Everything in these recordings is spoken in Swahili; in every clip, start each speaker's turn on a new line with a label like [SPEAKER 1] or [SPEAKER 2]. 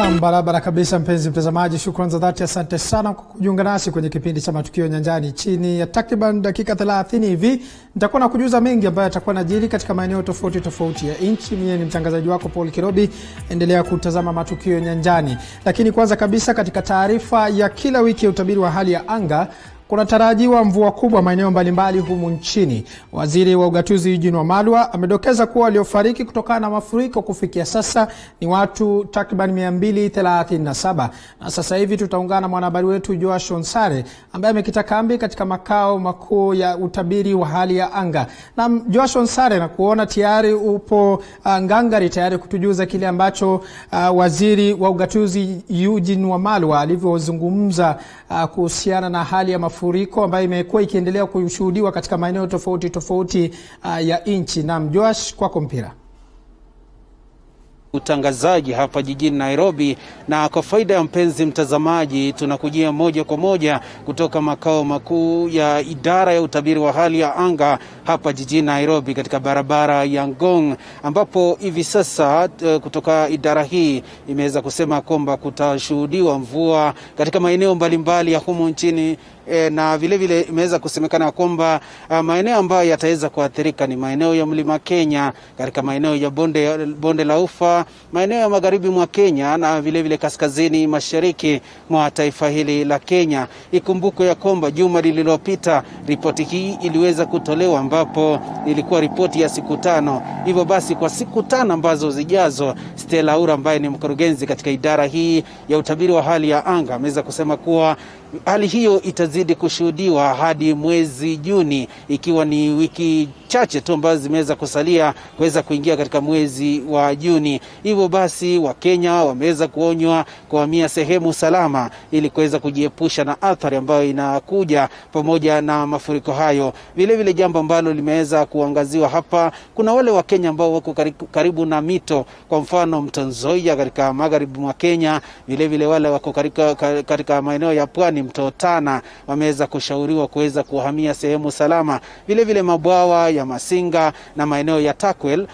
[SPEAKER 1] Naam, barabara kabisa mpenzi mtazamaji, shukrani za dhati, asante sana kwa kujiunga nasi kwenye kipindi cha Matukio Nyanjani. Chini ya takriban dakika 30 hivi nitakuwa na kujuza mengi ambayo yatakuwa najiri katika maeneo tofauti tofauti ya nchi. Mimi ni mtangazaji wako Paul Kirobi, endelea kutazama Matukio Nyanjani. Lakini kwanza kabisa, katika taarifa ya kila wiki ya utabiri wa hali ya anga, kunatarajiwa mvua kubwa maeneo mbalimbali humu nchini. Waziri wa ugatuzi Eugene Wamalwa amedokeza kuwa waliofariki kutokana na mafuriko kufikia sasa ni watu takriban 237. Na sasa hivi tutaungana na mwanahabari wetu Joash Onsare ambaye amekita kambi katika makao makuu ya utabiri wa hali ya anga. Na Joash Onsare, na kuona tayari upo ngangari tayari kutujuza kile ambacho waziri wa ugatuzi Eugene Wamalwa alivyozungumza kuhusiana na hali ya mafuriko ambayo imekuwa ikiendelea kushuhudiwa katika maeneo tofauti tofauti ya nchi. Na Joash, kwako mpira.
[SPEAKER 2] Utangazaji hapa jijini Nairobi, na kwa faida ya mpenzi mtazamaji, tunakujia moja kwa moja kutoka makao makuu ya idara ya utabiri wa hali ya anga hapa jijini Nairobi katika barabara ya Ngong, ambapo hivi sasa kutoka idara hii imeweza kusema kwamba kutashuhudiwa mvua katika maeneo mbalimbali ya humu nchini. Na vile vile imeweza kusemekana kwamba maeneo ambayo yataweza kuathirika ni maeneo ya Mlima Kenya, katika maeneo ya bonde la Ufa, maeneo ya magharibi mwa Kenya na vile vile kaskazini mashariki mwa taifa hili la Kenya. Ikumbukwe ya kwamba juma lililopita ripoti hii iliweza kutolewa, ambapo ilikuwa ripoti ya siku 5. Hivyo basi kwa siku 5 ambazo zijazo, Stella Ura ambaye ni mkurugenzi katika idara hii ya utabiri wa hali ya anga ameweza kusema kuwa hali hiyo itazidi kushuhudiwa hadi mwezi Juni, ikiwa ni wiki chache tu ambazo zimeweza kusalia kuweza kuingia katika mwezi wa Juni. Hivyo basi Wakenya wameweza kuonywa kuhamia sehemu salama ili kuweza kujiepusha na athari ambayo inakuja pamoja na mafuriko hayo. Vile vile jambo ambalo limeweza kuangaziwa hapa, kuna wale Wakenya ambao wako karibu na mito, kwa mfano mto Nzoia katika magharibi mwa Kenya, vile vile wale wako katika maeneo ya pwani, mto Tana, wameweza kushauriwa kuweza kuhamia sehemu salama. Vile vile mabwawa ya Masinga na maeneo ya Takwel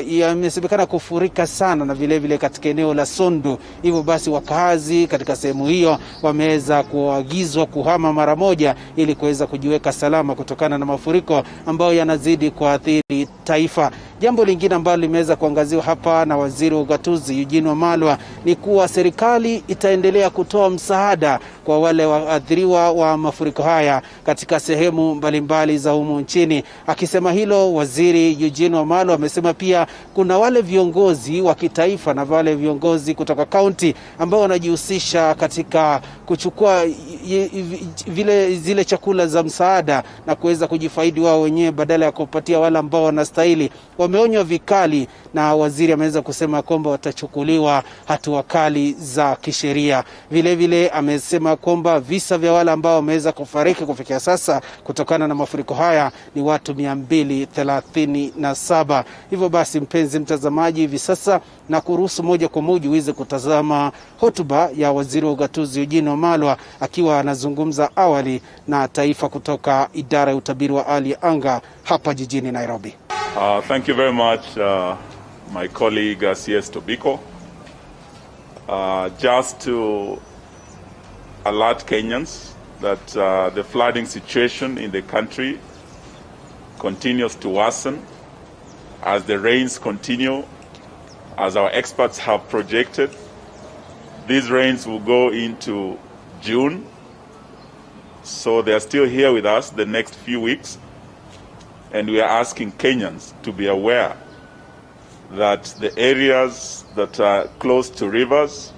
[SPEAKER 2] yamesemekana kufurika sana, na vile vile katika eneo la Sondu. Hivyo basi wakazi katika sehemu hiyo wameweza kuagizwa kuhama mara moja ili kuweza kujiweka salama kutokana na mafuriko ambayo yanazidi kuathiri taifa. Jambo lingine ambalo limeweza kuangaziwa hapa na waziri wa ugatuzi Eugene Wamalwa ni kuwa serikali itaendelea kutoa msaada kwa wale waathiriwa wa mafuriko haya katika sehemu mbalimbali za humu nchini. Akisema hilo, waziri Eugene Wamalwa amesema pia kuna wale viongozi wa kitaifa na wale viongozi kutoka kaunti ambao wanajihusisha katika kuchukua zile chakula za msaada na kuweza kujifaidi wao wenyewe badala ya kupatia wale ambao wanastahili. Wameonywa vikali, na waziri ameweza kusema kwamba watachukuliwa hatua kali za kisheria. Vile vile amesema kwamba visa vya wale ambao wameweza kufariki kufikia sasa kutokana na mafuriko haya ni watu 237. Hivyo basi mpenzi mtazamaji, hivi sasa na kuruhusu moja kwa moja uweze kutazama hotuba ya waziri wa ugatuzi Eugene Wamalwa akiwa anazungumza awali na taifa kutoka idara ya utabiri wa hali ya anga hapa jijini Nairobi.
[SPEAKER 3] Thank you very much, my colleague CS Tobiko. Just to alert Kenyans that the flooding situation in the country continues to worsen as the rains continue. As our experts have projected, these rains will go into June, so they are still here with us the next few weeks. And we are asking Kenyans to be aware that the areas that are close to rivers,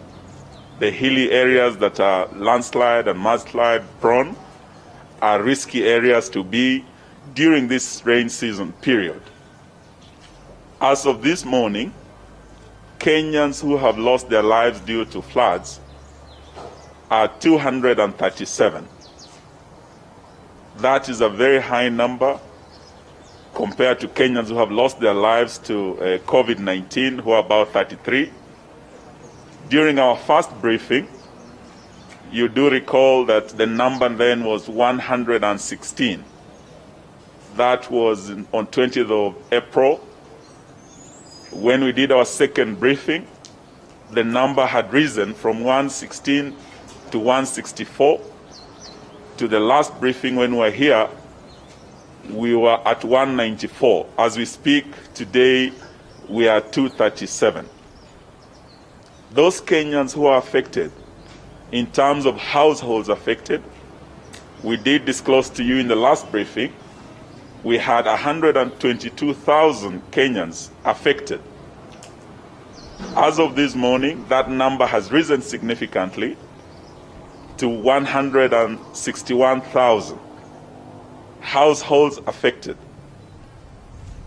[SPEAKER 3] the hilly areas that are landslide and mudslide prone, are risky areas to be during this rain season period. As of this morning, Kenyans who have lost their lives due to floods are 237. That is a very high number compared to Kenyans who have lost their lives to COVID-19, who are about 33. During our first briefing, you do recall that the number then was 116. That was on 20th of April. When we did our second briefing, the number had risen from 116 to 164. To the last briefing when we were here, we were at 194. As we speak today, we are 237. Those Kenyans who are affected, in terms of households affected, we did disclose to you in the last briefing, we had 122,000 Kenyans affected. As of this morning, that number has risen significantly to 161,000 households affected,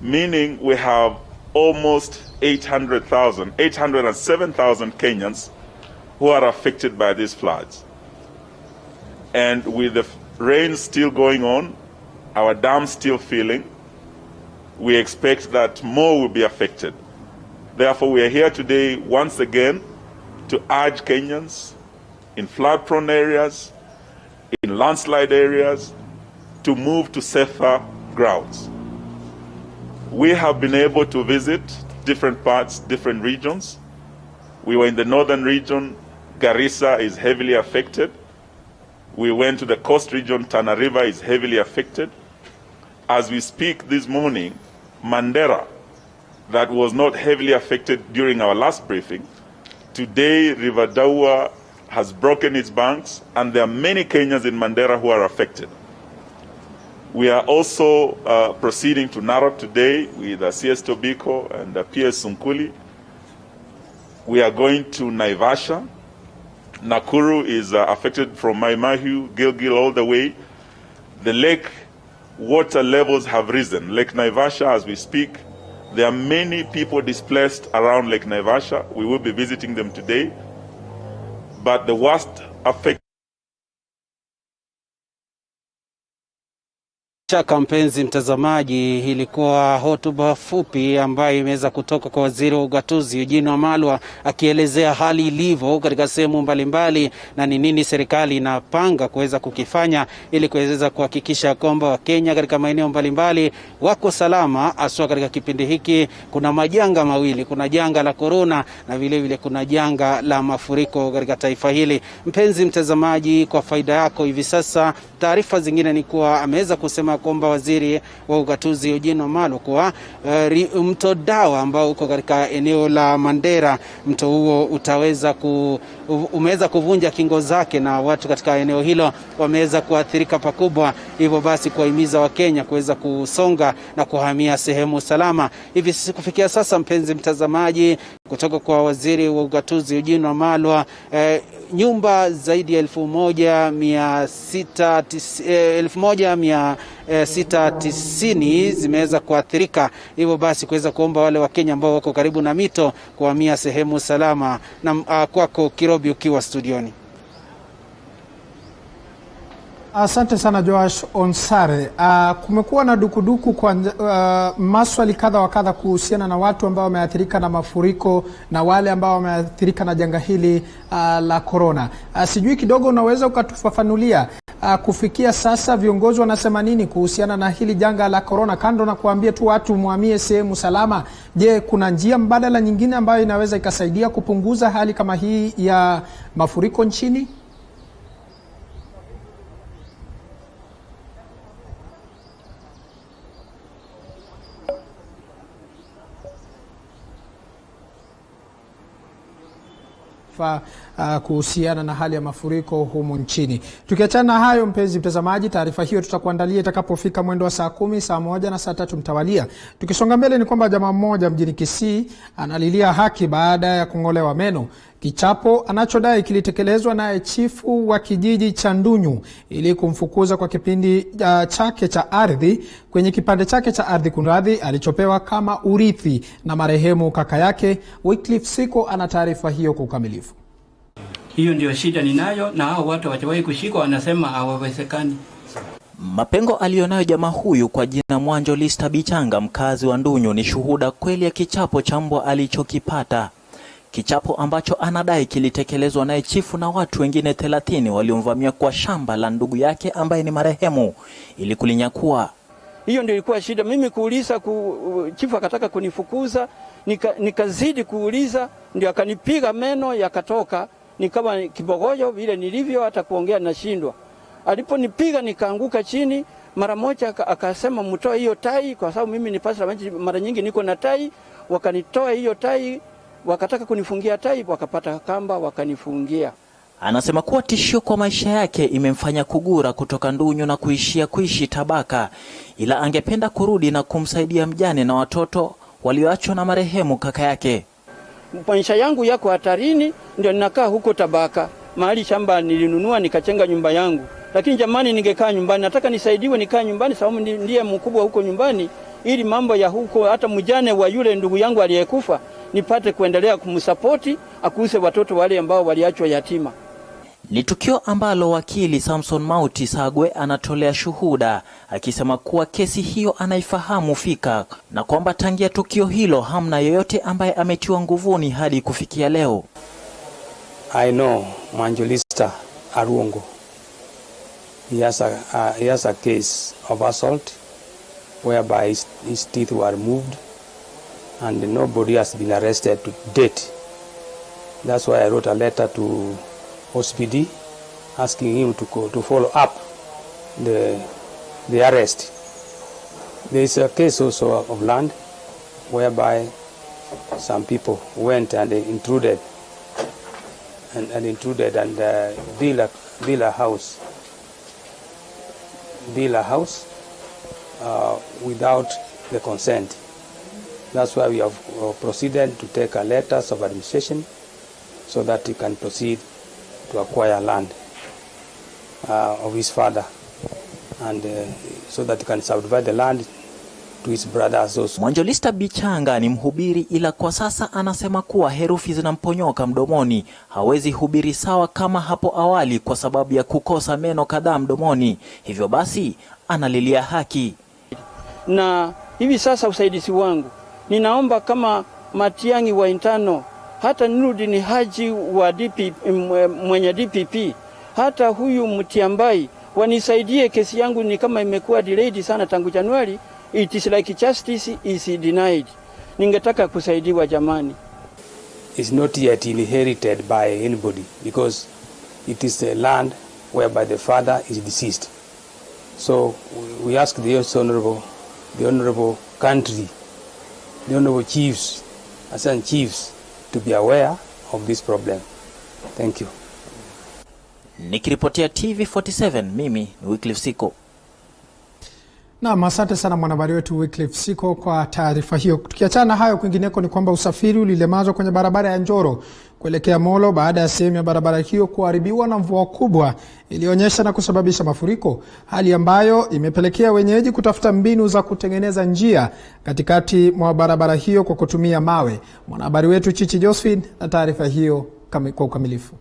[SPEAKER 3] meaning we have almost 807,000 Kenyans who are affected by these floods. And with the rain still going on, our dams still filling, we expect that more will be affected. Therefore, we are here today once again to urge Kenyans in flood-prone areas, in landslide areas, to move to safer grounds. We have been able to visit different parts, different regions. We were in the northern region. Garissa is heavily affected. We went to the coast region. Tana River is heavily affected. As we speak this morning, Mandera, that was not heavily affected during our last briefing, today River Daua has broken its banks, and there are many Kenyans in Mandera who are affected. We are also proceeding to Narok today with CS Tobiko and PS Sunkuli. We are going to Naivasha. Nakuru is affected from Mai Mahiu, Gilgil all the way. The lake water levels have risen. Lake Naivasha, as we speak, there are many people displaced around Lake Naivasha. We will be visiting them today. But the worst affected
[SPEAKER 2] Shaka mpenzi mtazamaji, ilikuwa hotuba fupi ambayo imeweza kutoka kwa waziri wa ugatuzi Eugene Wamalwa akielezea hali ilivyo katika sehemu mbalimbali na ni nini serikali inapanga kuweza kukifanya ili kuweza kuhakikisha kwamba Wakenya katika maeneo mbalimbali wako salama, haswa katika kipindi hiki. Kuna majanga mawili, kuna janga la corona na vile vile kuna janga la mafuriko katika taifa hili. Mpenzi mtazamaji, kwa faida yako hivi sasa, taarifa zingine ni kuwa ameweza kusema kwamba waziri wa ugatuzi Eugene Wamalwa kwa mto Dawa ambao uko katika eneo la Mandera, mto huo umeweza kuvunja kingo zake na watu katika eneo hilo wameweza kuathirika pakubwa, hivyo basi kuwahimiza Wakenya kuweza kusonga na kuhamia sehemu salama. Hivi kufikia sasa, mpenzi mtazamaji, kutoka kwa waziri wa ugatuzi Eugene Wamalwa, nyumba zaidi ya 1690 zimeweza kuathirika, hivyo basi kuweza kuomba wale Wakenya ambao wako karibu na mito kuhamia sehemu salama. Na kwako Kirobi ukiwa studioni.
[SPEAKER 1] Asante sana Joash Onsare. Kumekuwa na dukuduku kwa maswali kadha wa kadha kuhusiana na watu ambao wameathirika na mafuriko na wale ambao wameathirika na janga hili la corona. Sijui kidogo unaweza ukatufafanulia kufikia sasa viongozi wanasema nini kuhusiana na hili janga la corona, kando na kuambia tu watu muhamie sehemu salama? Je, kuna njia mbadala nyingine ambayo inaweza ikasaidia kupunguza hali kama hii ya mafuriko nchini? Kuhusiana na hali ya mafuriko humu nchini. Tukiachana na hayo, mpenzi mtazamaji, taarifa hiyo tutakuandalia itakapofika mwendo wa saa 10, saa 1 na saa 3 mtawalia. Tukisonga mbele ni kwamba jamaa mmoja mjini Kisii analilia haki baada ya kung'olewa meno, kichapo anachodai kilitekelezwa naye chifu wa kijiji cha Ndunyu ili kumfukuza kwa kipindi chake cha ardhi kwenye kipande chake cha ardhi kunradhi alichopewa kama urithi na marehemu kaka yake. Wycliffe Siko ana taarifa hiyo kwa ukamilifu.
[SPEAKER 4] Hiyo ndio shida ninayo, na hao watu wachawahi kushikwa wanasema hawawezekani.
[SPEAKER 5] Mapengo alionayo jamaa huyu kwa jina Mwanjo Lista Bichanga, mkazi wa Ndunyu, ni shuhuda kweli ya kichapo cha mbwa alichokipata. Kichapo ambacho anadai kilitekelezwa naye chifu na watu wengine 30 waliomvamia kwa shamba la ndugu yake ambaye ni marehemu ili kulinyakua.
[SPEAKER 4] Hiyo ndio ilikuwa shida. Mimi kuuliza chifu akataka kunifukuza, nikazidi kuuliza, ndio akanipiga meno yakatoka, nikawa kibogoyo vile nilivyo, hata kuongea nashindwa. Aliponipiga nikaanguka chini, mara moja akasema mtoe hiyo tai, kwa sababu mimi ni pastor mara nyingi niko na tai. Wakanitoa hiyo tai, wakataka kunifungia tai, wakapata kamba wakanifungia.
[SPEAKER 5] Anasema kuwa tishio kwa maisha yake imemfanya kugura kutoka Ndunyu na kuishi Tabaka, ila angependa kurudi na kumsaidia mjane na watoto walioachwa na marehemu kaka yake.
[SPEAKER 4] Maisha yangu yako hatarini, ndio ninakaa huko Tabaka. Mahali shamba nilinunua nikachenga nyumba yangu. Lakini jamani, ningekaa nyumbani, nataka nisaidiwe nikaa nyumbani sababu ndiye mkubwa huko nyumbani, ili mambo ya huko hata mjane wa yule ndugu yangu aliyekufa nipate kuendelea kumsapoti akuse watoto wale ambao waliachwa yatima.
[SPEAKER 5] Ni tukio ambalo wakili Samson Mauti Sagwe anatolea shuhuda, akisema kuwa kesi hiyo anaifahamu fika na kwamba tangia tukio hilo hamna yoyote ambaye ametiwa nguvuni hadi kufikia leo.
[SPEAKER 6] I know Manjolista Arungo. He has a case of assault whereby his teeth were removed and nobody has been arrested to date. That's why I wrote a letter to OSPD asking him to follow up the arrest. There is a case also of land whereby some people went and intruded and built a house without the consent. That's why we have proceeded to take a letters of administration so that he can proceed to acquire land of his father, and so that he can subdivide the land to his brothers also.
[SPEAKER 5] Mwanjolista Bichanga ni mhubiri, ila kwa sasa anasema kuwa herufi zinamponyoka mdomoni. Hawezi hubiri sawa kama hapo awali kwa sababu ya kukosa meno kadhaa mdomoni. Hivyo basi analilia haki.
[SPEAKER 4] Na hivi sasa usaidizi wangu, ninaomba kama Matiang'i wa Intano, hata Nurudini Haji wa mwenye DPP, hata huyu Mutiambai wanisaidie. Kesi yangu ni kama imekuwa delayed sana tangu Januari. It is like justice is denied. Ningetaka kusaidiwa jamani.
[SPEAKER 6] It's not yet inherited by anybody because it is a land whereby the father is deceased. So we ask the honorable country, the honorable chiefs, Assistant chiefs, to be aware of this problem. Thank you.
[SPEAKER 5] Nikiripotia TV47, mimi ni Wycliffe Siko.
[SPEAKER 1] Naam, asante sana mwanahabari wetu Wycliffe Siko kwa taarifa hiyo. Tukiachana hayo, kwingineko ni kwamba usafiri ulilemazwa kwenye barabara ya Njoro kuelekea Molo baada ya sehemu ya barabara hiyo kuharibiwa na mvua kubwa ilionyesha na kusababisha mafuriko, hali ambayo imepelekea wenyeji kutafuta mbinu za kutengeneza njia katikati mwa barabara hiyo kwa kutumia mawe. Mwanahabari wetu Chichi Josephine na taarifa hiyo kwa ukamilifu.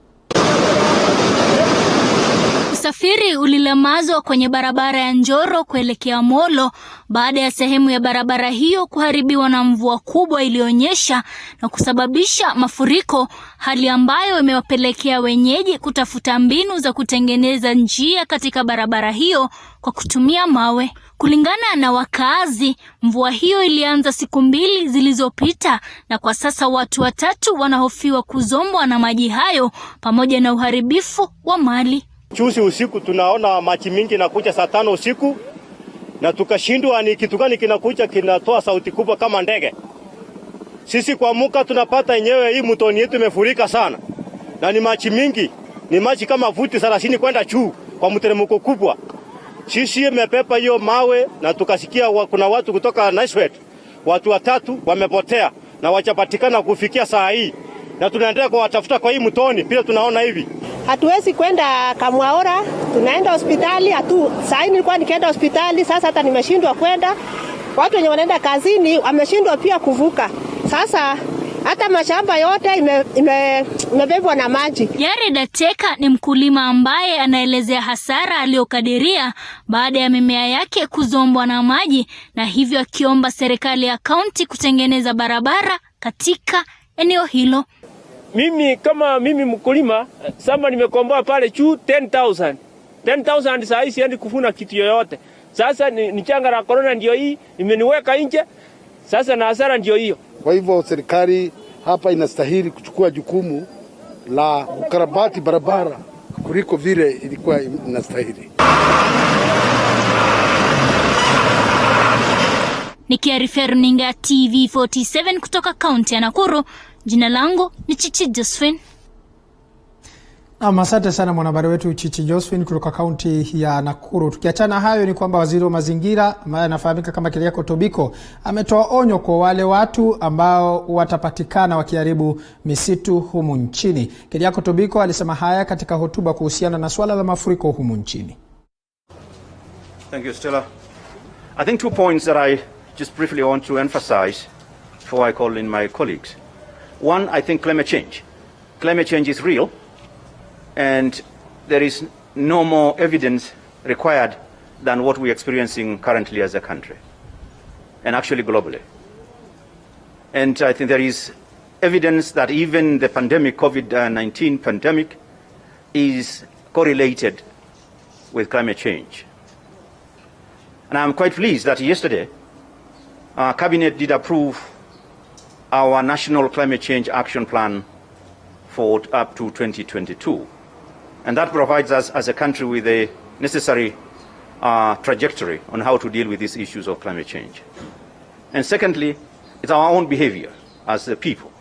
[SPEAKER 7] Usafiri ulilemazwa kwenye barabara ya Njoro kuelekea Molo baada ya sehemu ya barabara hiyo kuharibiwa na mvua kubwa ilionyesha na kusababisha mafuriko, hali ambayo imewapelekea wenyeji kutafuta mbinu za kutengeneza njia katika barabara hiyo kwa kutumia mawe. Kulingana na wakaazi, mvua hiyo ilianza siku 2 zilizopita na kwa sasa watu 3 wanahofiwa kuzombwa na maji hayo pamoja na uharibifu wa mali.
[SPEAKER 8] Chusi usiku tunaona maji mingi nakuja saa 5 usiku na tukashindwa ni kitu gani kinakuja kinatoa sauti kubwa kama ndege. Sisi kwa muka tunapata yenyewe hii mtoni yetu imefurika sana. Na ni maji mingi, ni maji kama futi 30 kwenda juu kwa mteremko kubwa. Sisi imepepa hiyo mawe na tukasikia kuna watu kutoka Naiswet, watu 3 wamepotea na wachapatikana kufikia saa hii. Na tunaendelea kuwatafuta kwa hii mtoni, pia tunaona hivi.
[SPEAKER 9] Hatuwezi kwenda Kamwaora, tunaenda hospitali. Sasa nilikuwa nikienda hospitali, sasa hata nimeshindwa kwenda. Watu wenye wanaenda kazini wameshindwa pia kuvuka. Sasa hata mashamba yote imebebwa na maji.
[SPEAKER 7] Jared Ateka ni mkulima ambaye anaelezea hasara aliyokadiria baada ya mimea yake kuzombwa na maji, na hivyo akiomba serikali ya kaunti kutengeneza barabara katika eneo hilo.
[SPEAKER 10] Mimi mkulima, samba nimekomboa pale juu 10,000 saa hii siendi kufuna kitu yoyote. Sasa ni changa la corona ndio hii imeniweka nje. Sasa na hasara ndio hiyo.
[SPEAKER 11] Kwa hivyo serikali hapa inastahili kuchukua jukumu la ukarabati barabara kuliko vile ilikuwa inastahili.
[SPEAKER 7] Nikiarifia runinga TV47 kutoka kaunti ya Nakuru, jina langu ni Chichi Josephine.
[SPEAKER 1] Asante sana mwanahabari wetu Chichi Josephine kutoka kaunti ya Nakuru. Tukiachana hayo ni kwamba waziri wa mazingira ambaye anafahamika kama Keriako Tobiko ametoa onyo kwa wale watu ambao watapatikana wakiharibu misitu humu nchini. Keriako Tobiko alisema haya katika hotuba kuhusiana na swala la mafuriko humu nchini.
[SPEAKER 12] Thank you, Stella. I think 2 points that I just briefly want to emphasize before I call in my colleagues. One, I think climate change. Climate change is real. And there is no more evidence required than what we're experiencing currently as a country, and actually globally. And I think there is evidence that even the pandemic, COVID-19 pandemic, is correlated with climate change. And I'm quite pleased that yesterday, our Cabinet did approve our National Climate Change Action Plan for up to 2022. And that provides us as a country with a necessary trajectory on how to deal with these issues of climate change. And secondly, it's our own behavior as a people.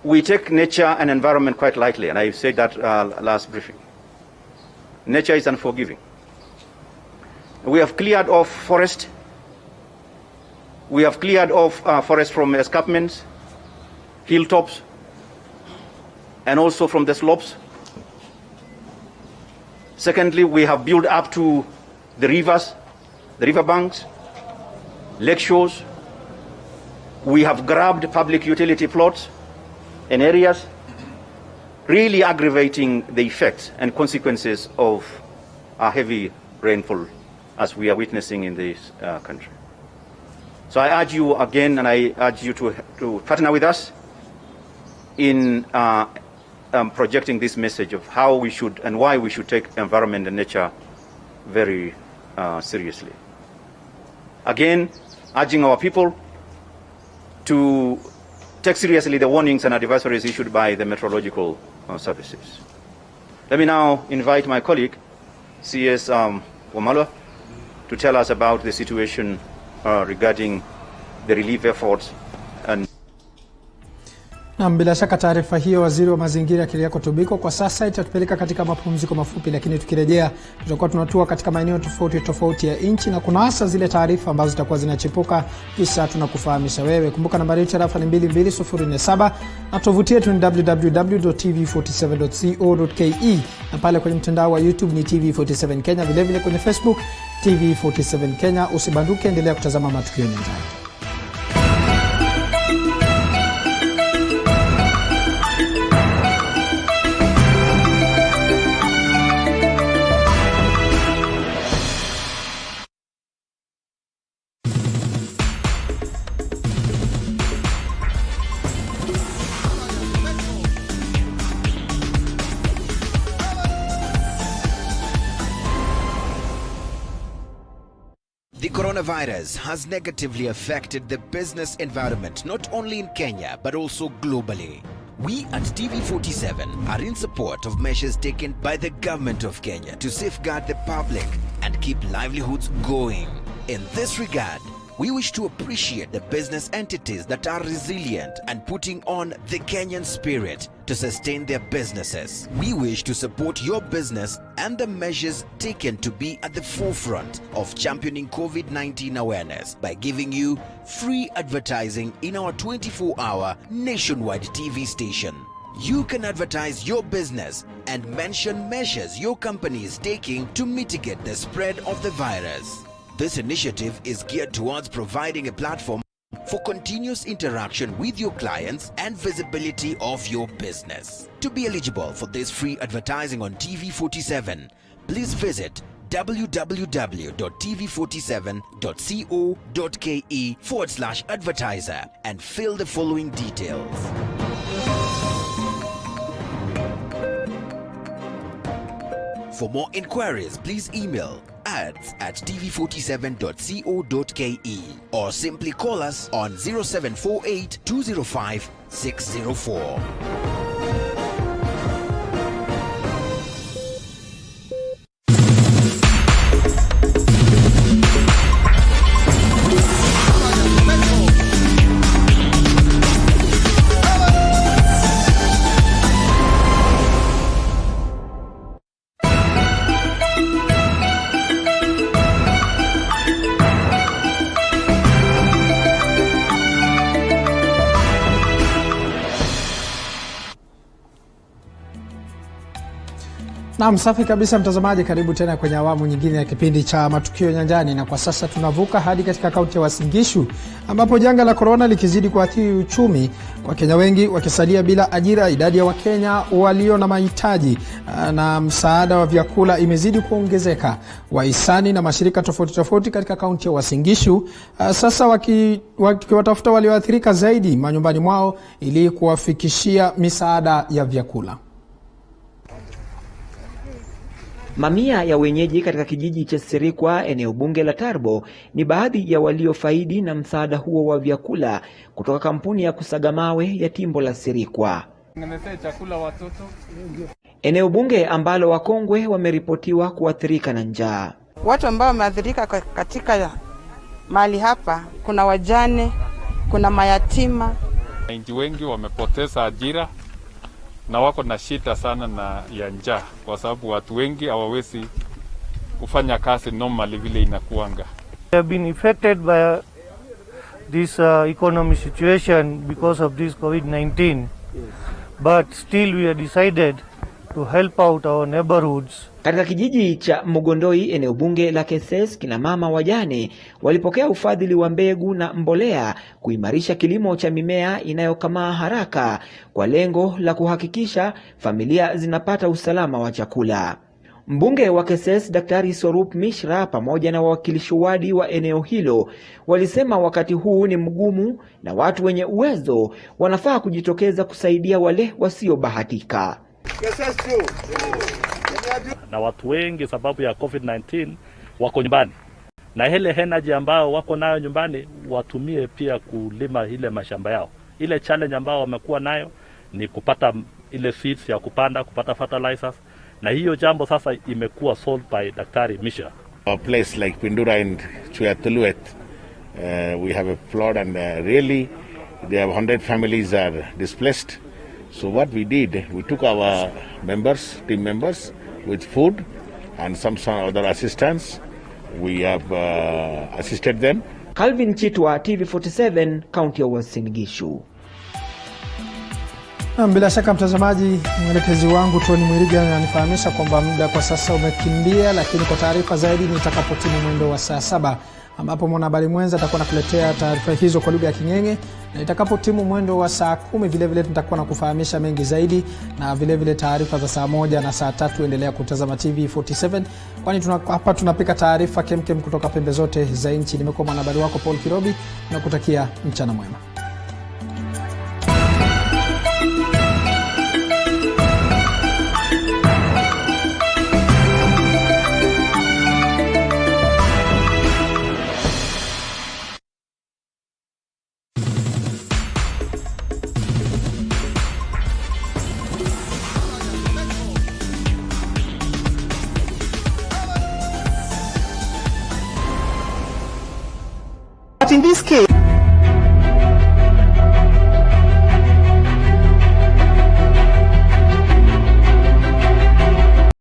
[SPEAKER 12] We take nature and environment quite lightly, and I said that last briefing. Nature is unforgiving. We have cleared off forest. We have cleared off forest from escarpments, hilltops, and also from the slopes. Secondly, we have built up to the rivers, the river banks, lake shores. We have grabbed public utility plots and areas, really aggravating the effects and consequences of a heavy rainfall as we are witnessing in this country. So I urge you again, and I urge you to partner with us in projecting this message of how we should and why we should take environment and nature very seriously. Again, urging our people to take seriously the warnings and advisories issued by the meteorological services. Let me now invite my colleague, CS Wamalwa, to tell us about the situation regarding the relief efforts.
[SPEAKER 1] Na bila shaka taarifa hiyo waziri wa mazingira Keriako Tobiko kwa sasa itatupeleka katika mapumziko mafupi, lakini tukirejea tutakuwa tunatua katika maeneo tofauti ya nchi na kuna hasa zile taarifa ambazo zitakuwa zinachipuka kisha tunakufahamisha wewe. Kumbuka nambari yetu rafa ni 22047 na tovuti yetu ni www.tv47.co.ke na pale kwenye mtandao wa YouTube ni TV47 Kenya, vile vile kwenye Facebook TV47 Kenya. Usibanduke, endelea kutazama Matukio Nyanjani.
[SPEAKER 13] The coronavirus has negatively affected the business environment not only in Kenya but also globally. We at TV47 are in support of measures taken by the government of Kenya to safeguard the public and keep livelihoods going. In this regard, we wish to appreciate the business entities that are resilient and putting on the Kenyan spirit to sustain their businesses. We wish to support your business and the measures taken to be at the forefront of championing COVID-19 awareness by giving you free advertising in our 24-hour nationwide TV station. You can advertise your business and mention measures your company is taking to mitigate the spread of the virus. This initiative is geared towards providing a platform for continuous interaction with your clients and visibility of your business. To be eligible for this free advertising on TV47, please visit www.tv47.co.ke/advertiser and fill the following details. For more inquiries, please email ads at tv47.co.ke or simply call us on 0748 205 604.
[SPEAKER 1] Naam, safi kabisa mtazamaji, karibu tena kwenye awamu nyingine ya kipindi cha Matukio Nyanjani, na kwa sasa tunavuka hadi katika kaunti ya Uasin Gishu ambapo janga la korona likizidi kuathiri uchumi, Wakenya wengi wakisalia bila ajira, idadi ya Wakenya walio na mahitaji na msaada wa vyakula imezidi kuongezeka. Wahisani na mashirika tofauti tofauti katika kaunti ya Uasin Gishu sasa wakiwatafuta walioathirika zaidi manyumbani mwao ili kuwafikishia misaada ya vyakula.
[SPEAKER 14] Mamia ya wenyeji katika kijiji cha Sirikwa, eneo bunge la Tarbo, ni baadhi ya waliofaidi na msaada huo wa vyakula kutoka kampuni ya kusaga mawe ya Timbo la Sirikwa. Eneo bunge ambalo wakongwe wameripotiwa kuathirika na njaa.
[SPEAKER 15] Watu ambao wameathirika katika mahali hapa, kuna wajane, kuna mayatima.
[SPEAKER 16] Wengi wengi wamepoteza ajira na wako na shida sana na ya njaa, kwa sababu watu wengi hawawezi kufanya kazi normally vile inakuanga.
[SPEAKER 17] We have been affected by this economic situation because of this COVID-19, but still we have decided to help out our neighborhoods.
[SPEAKER 14] Katika kijiji cha Mugondoi, eneo bunge la Keses, kina mama wajane walipokea ufadhili wa mbegu na mbolea kuimarisha kilimo cha mimea inayokamaa haraka kwa lengo la kuhakikisha familia zinapata usalama wa chakula. Mbunge wa Keses Daktari Swarup Mishra pamoja na wawakilishi wadi wa eneo hilo walisema wakati huu ni mgumu na watu wenye uwezo wanafaa kujitokeza kusaidia wale wasiobahatika.
[SPEAKER 18] Na watu wengi sababu ya COVID-19 wako nyumbani, na ile energy ambao wako nayo nyumbani watumie pia kulima ile mashamba yao. Ile challenge ambao wamekuwa nayo ni kupata ile seeds ya kupata fertilizers, na hiyo jambo sasa imekuwa solved by Daktari Misha.
[SPEAKER 19] A place like Pindura and Chuyatuluet, we have a flood and really they have 100 families are displaced. So what we did, we took our team members with food and some other assistance. We have assisted them.
[SPEAKER 14] Calvin Chitwa, TV47, County ya Uasin Gishu.
[SPEAKER 1] Bila shaka mtazamaji, mwelekezi wangu Tony Mwiriga ananifahamisha kwamba muda kwa sasa umekimbia, lakini kwa taarifa zaidi nitakapotimu mwendo wa saa 7 ambapo mwanahabari mwenza atakuwa nakuletea taarifa hizo kwa lugha ya King'eng'e, na itakapotimu mwendo wa saa 10 vile vile tutakuwa na kufahamisha mengi zaidi, na vile vile taarifa za saa 1 na saa 3. Endelea kutazama TV47, kwani hapa tunapika taarifa kemkem kutoka pembe zote za nchi. Nimekuwa mwanahabari wako Paul Kirobi, na kutakia mchana mwema.
[SPEAKER 20] But in this case,